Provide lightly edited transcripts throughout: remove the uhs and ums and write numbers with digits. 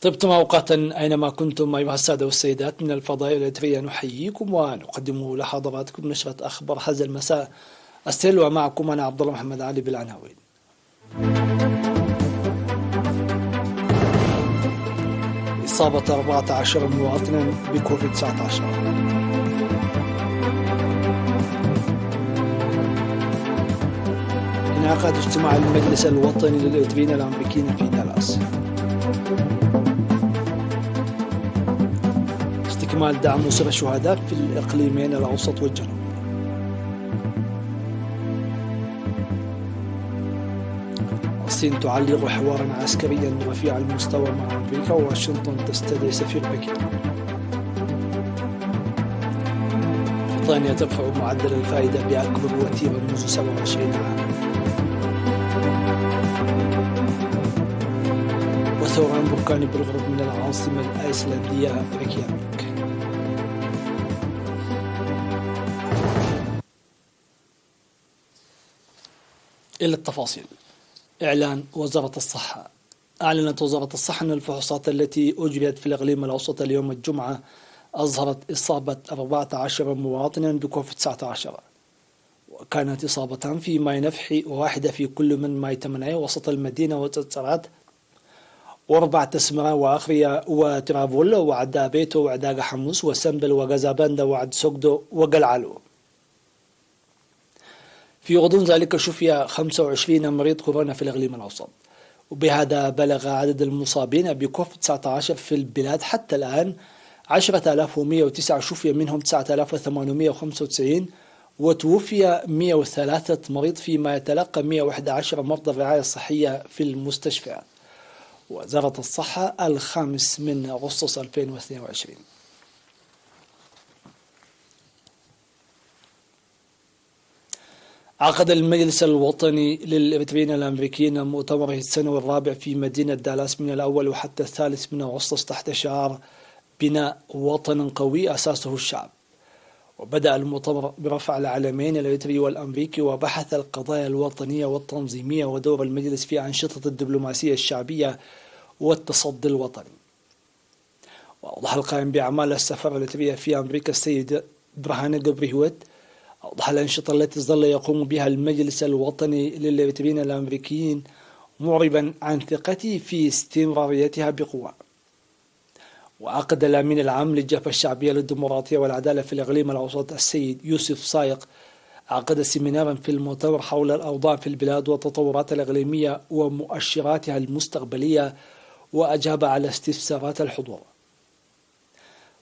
طبتم أوقاتا أينما كنتم أيها السادة والسيدات من الفضائية الإريترية، نحييكم ونقدم لحضراتكم نشرة أخبار هذا المساء. أستهل ومعكم أنا عبد الله محمد علي بالعناوين. إصابة 14 مواطنا بكوفيد-19. انعقاد اجتماع المجلس الوطني للإريتريين الأمريكيين في دالاس. استكمال دعم أسر الشهداء في الإقليمين الأوسط والجنوب. الصين تعلق حوارا عسكريا رفيع المستوى مع أمريكا، وواشنطن تستدعي سفير بكين. بريطانيا ترفع معدل الفائدة بأكبر وتيرة منذ 27 عاما. وثوران بركاني بالغرب من العاصمة الأيسلندية ريكيافيك. إلى التفاصيل. إعلان وزارة الصحة. أعلنت وزارة الصحة أن الفحوصات التي أجريت في الإقليم الأوسط اليوم الجمعة أظهرت إصابة 14 مواطنا بكوفيد-19، وكانت إصابتان في ماي نفحي وواحدة في كل من ماي تمنعي وسط المدينة وتتسرات، وأربع تسمرة وآخرية وترافولا وعدا بيتو وعدا حموس وسنبل وغزاباندا وعد سوكدو وقلعلو. في غضون ذلك شفي 25 مريض كورونا في الإقليم الأوسط، وبهذا بلغ عدد المصابين بكوفيد-19 في البلاد حتى الآن 10,109 شفي منهم 9,895، وتوفي 103 مريض، فيما يتلقى 111 مرضى الرعاية الصحية في المستشفيات. وزارة الصحة 5 أغسطس 2022. عقد المجلس الوطني للإريتريين الأمريكيين مؤتمره السنوي الرابع في مدينة دالاس من الأول وحتى 3 أغسطس تحت شعار بناء وطن قوي أساسه الشعب. وبدأ المؤتمر برفع العلمين الإريتري والأمريكي، وبحث القضايا الوطنية والتنظيمية ودور المجلس في أنشطة الدبلوماسية الشعبية والتصدي الوطني. وأوضح القائم بأعمال السفارة الإريترية في أمريكا السيد برهان جبريهوت، أوضح الأنشطة التي ظل يقوم بها المجلس الوطني للإريتريين الأمريكيين، معربا عن ثقته في استمراريتها بقوة. وعقد الأمين العام للجبهة الشعبية للديمقراطية والعدالة في الإقليم الأوسط السيد يوسف صايق عقد سيمينارا في المؤتمر حول الأوضاع في البلاد والتطورات الإقليمية ومؤشراتها المستقبلية، وأجاب على استفسارات الحضور.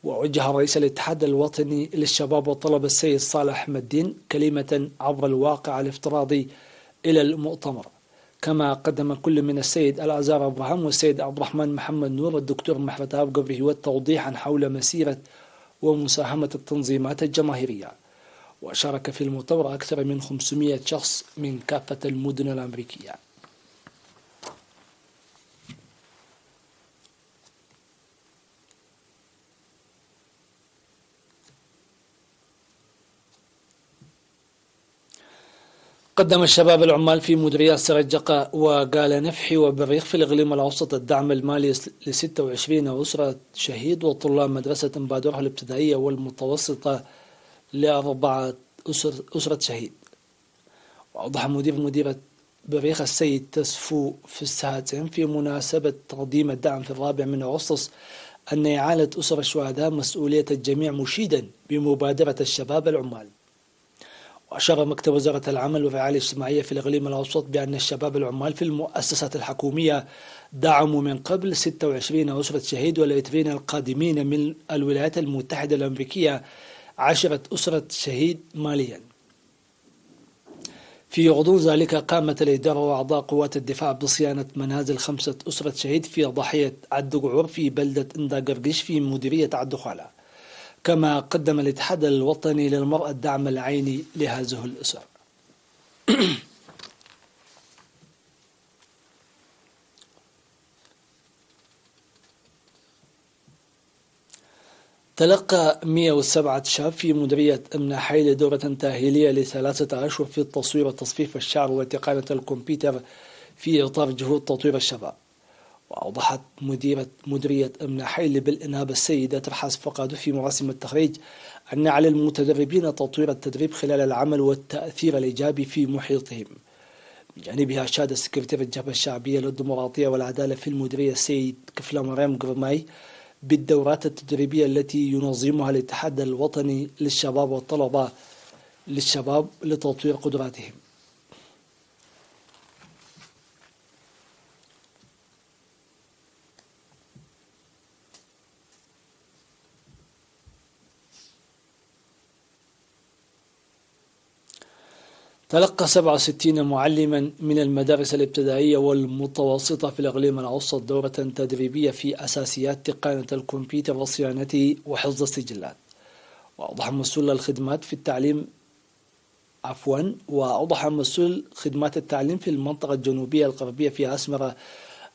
ووجه رئيس الاتحاد الوطني للشباب والطلبة السيد صالح أحمد الدين كلمة عبر الواقع الافتراضي إلى المؤتمر، كما قدم كل من السيد الأزار أبراهام والسيد عبد الرحمن محمد نور والدكتور محمد جبريهوت توضيحا حول مسيرة ومساهمة التنظيمات الجماهيرية. وشارك في المؤتمر أكثر من 500 شخص من كافة المدن الأمريكية. قدم الشباب العمال في مديريات سرجقة وقال نفحي وبريخ في الإقليم الأوسط الدعم المالي ل 26 أسرة شهيد وطلاب مدرسة مبادرة الابتدائية والمتوسطة ل4 أسرة شهيد. وأوضح مديرة بريخ السيد تسفو في السهاتين في مناسبة تقديم الدعم في 4 أغسطس أن إعالة أسر الشهداء مسؤولية الجميع، مشيدا بمبادرة الشباب العمال. وأشار مكتب وزارة العمل والرعاية الاجتماعية في الإقليم الأوسط بأن الشباب العمال في المؤسسات الحكومية دعموا من قبل 26 أسرة شهيد، والإريتريين القادمين من الولايات المتحدة الأمريكية 10 أسرة شهيد ماليا. في غضون ذلك قامت الإدارة وأعضاء قوات الدفاع بصيانة منازل 5 أسرة شهيد في ضاحية عد قعور في بلدة إندا قرقش في مديرية عد خالة. كما قدم الاتحاد الوطني للمرأة الدعم العيني لهذه الأسر. تلقى 107 شاب في مديرية أمن حيل دورة تأهيلية ل3 أشهر في التصوير وتصفيف الشعر وتقنية الكمبيوتر في إطار جهود تطوير الشباب. وأوضحت مديرية أمن حيل بالإنابة السيدة ترحاس فقاد في مراسم التخريج أن على المتدربين تطوير التدريب خلال العمل والتأثير الإيجابي في محيطهم. بجانبها أشاد السكرتير الجبهة الشعبية للديمقراطية والعدالة في المديرية السيد كفلا مريم قرماي بالدورات التدريبية التي ينظمها الاتحاد الوطني للشباب والطلبة للشباب لتطوير قدراتهم. تلقى 67 معلما من المدارس الابتدائية والمتوسطة في الإقليم الأوسط دورة تدريبية في أساسيات تقنية الكمبيوتر وصيانته وحفظ السجلات. وأوضح مسؤول خدمات التعليم في المنطقة الجنوبية الغربية في أسمرة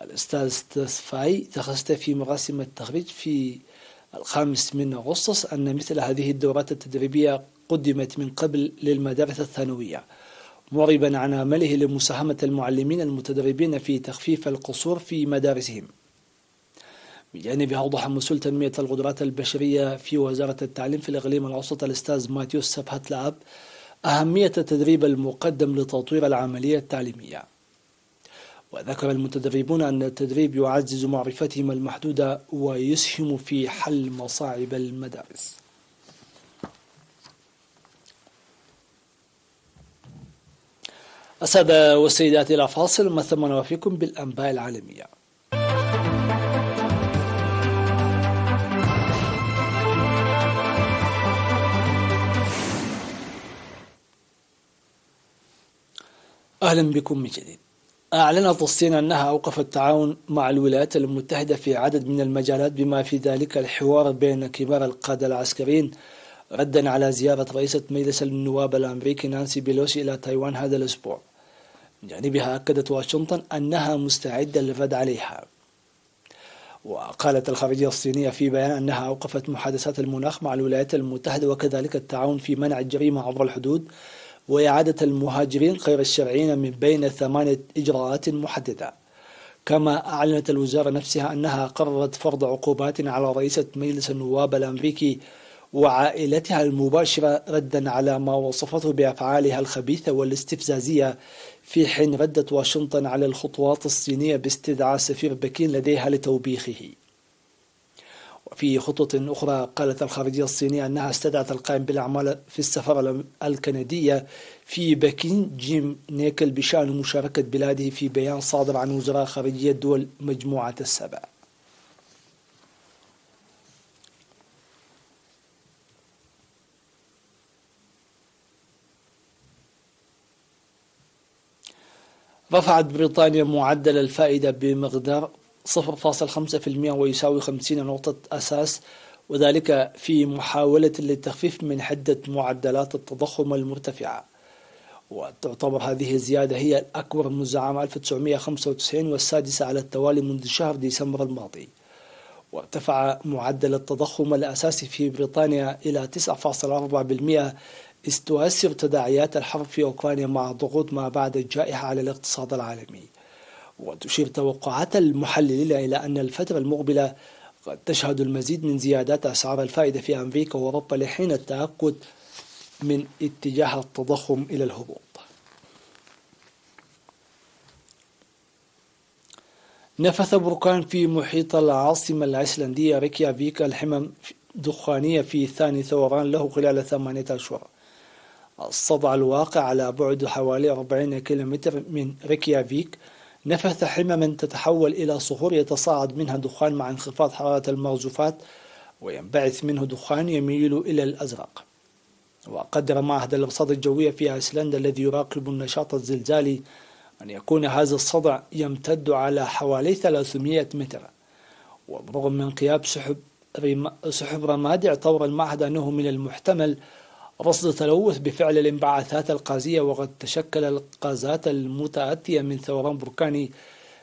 الأستاذ تسفاي تخصص في مراسم التخريج في 5 أغسطس أن مثل هذه الدورات التدريبية قدمت من قبل للمدارس الثانوية، معربا عن عمله لمساهمة المعلمين المتدربين في تخفيف القصور في مدارسهم. بجانبها أوضح مسؤول تنمية القدرات البشرية في وزارة التعليم في الإقليم الأوسط الأستاذ ماتيوس سبحت لعب أهمية التدريب المقدم لتطوير العملية التعليمية. وذكر المتدربون أن التدريب يعزز معرفتهم المحدودة ويسهم في حل مصاعب المدارس. السادة والسيدات إلى فاصل ما ثم نوافيكم بالأنباء العالمية. أهلا بكم من جديد. أعلنت الصين أنها أوقفت التعاون مع الولايات المتحدة في عدد من المجالات بما في ذلك الحوار بين كبار القادة العسكريين ردا على زيارة رئيسة مجلس النواب الأمريكي نانسي بيلوسي إلى تايوان هذا الأسبوع. بجانبها أكدت واشنطن أنها مستعدة للرد عليها. وقالت الخارجية الصينية في بيان أنها أوقفت محادثات المناخ مع الولايات المتحدة وكذلك التعاون في منع الجريمة عبر الحدود وإعادة المهاجرين غير الشرعيين من بين 8 إجراءات محددة. كما أعلنت الوزارة نفسها أنها قررت فرض عقوبات على رئيسة مجلس النواب الأمريكي وعائلتها المباشرة ردا على ما وصفته بأفعالها الخبيثة والاستفزازية، في حين ردت واشنطن على الخطوات الصينية باستدعاء سفير بكين لديها لتوبيخه. وفي خطوة أخرى قالت الخارجية الصينية أنها استدعت القائم بالأعمال في السفارة الكندية في بكين جيم نيكل بشأن مشاركة بلاده في بيان صادر عن وزراء خارجية دول مجموعة السبع. رفعت بريطانيا معدل الفائدة بمقدار 0.5% ويساوي 50 نقطة أساس، وذلك في محاولة للتخفيف من حدة معدلات التضخم المرتفعة. وتعتبر هذه الزيادة هي الأكبر منذ عام 1995 والسادسة على التوالي منذ شهر ديسمبر الماضي. وارتفع معدل التضخم الأساسي في بريطانيا إلى 9.4%، إذ تؤثر تداعيات الحرب في أوكرانيا مع ضغوط ما بعد الجائحة على الاقتصاد العالمي. وتشير توقعات المحللين إلى أن الفترة المقبلة قد تشهد المزيد من زيادات أسعار الفائدة في أمريكا وأوروبا لحين التأكد من اتجاه التضخم إلى الهبوط. نفث بركان في محيط العاصمة الأيسلندية ريكيافيك الحمم دخانية في ثاني ثوران له خلال 8 أشهر. الصدع الواقع على بعد حوالي 40 كيلومتر من ريكيافيك نفث حمما تتحول إلى صخور يتصاعد منها دخان مع انخفاض حرارة المرزوفات وينبعث منه دخان يميل إلى الأزرق. وقدر معهد الأرصاد الجوية في أيسلندا الذي يراقب النشاط الزلزالي أن يكون هذا الصدع يمتد على حوالي 300 متر. وبرغم من غياب سحب رماد، اعتبر المعهد أنه من المحتمل رصد تلوث بفعل الانبعاثات الغازية، وقد تشكل الغازات المتأتية من ثوران بركاني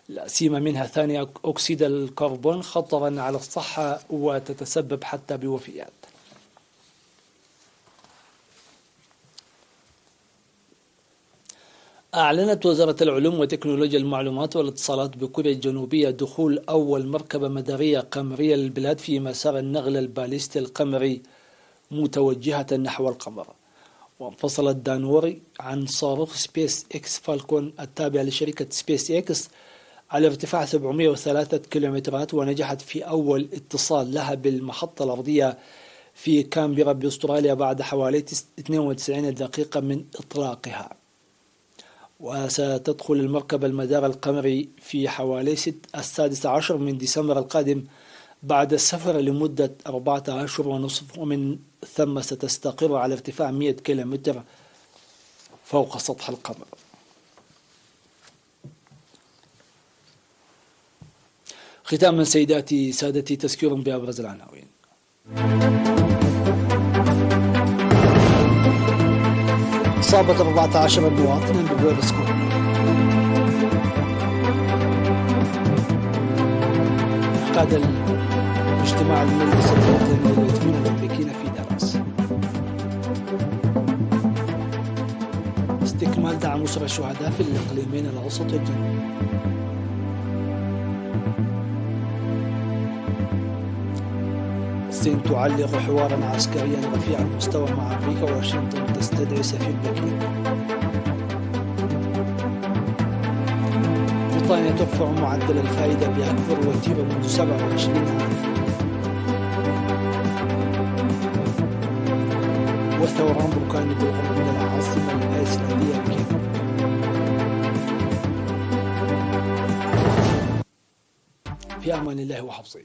لا سيما منها ثاني أكسيد الكربون خطرا على الصحة وتتسبب حتى بوفيات. أعلنت وزارة العلوم وتكنولوجيا المعلومات والاتصالات بكوريا الجنوبية دخول أول مركبة مدارية قمرية للبلاد في مسار النقل الباليستي القمري متوجهة نحو القمر. وانفصلت دانوري عن صاروخ سبيس إكس فالكون التابع لشركة سبيس إكس على ارتفاع 703 كيلومترات، ونجحت في أول اتصال لها بالمحطة الأرضية في كامبيرا بأستراليا بعد حوالي 92 دقيقة من إطلاقها. وستدخل المركبة المدار القمري في حوالي 16 من ديسمبر القادم بعد السفر لمدة 4 أشهر ونصف، ومن ثم ستستقر على ارتفاع 100 كيلومتر فوق سطح القمر. ختاما سيداتي سادتي تذكير بأبرز العناوين. إصابة 14 مواطنا بفيروس كورونا. عقد الاجتماع المجلس الوطني لليتيمين الأمريكيين في دالاس. استكمال دعم أسر الشهداء في الإقليمين الأوسط والجنوب. الصين تعلق حوارا عسكريا رفيع المستوى مع أمريكا، وواشنطن تستدعي سفير بكين. بريطانيا ترفع معدل الفائدة بأكبر وتيرة منذ 27 عام. وثوران بركاني بالقرب من العاصمة الأيسلندية بكين. في أمان الله وحفظه.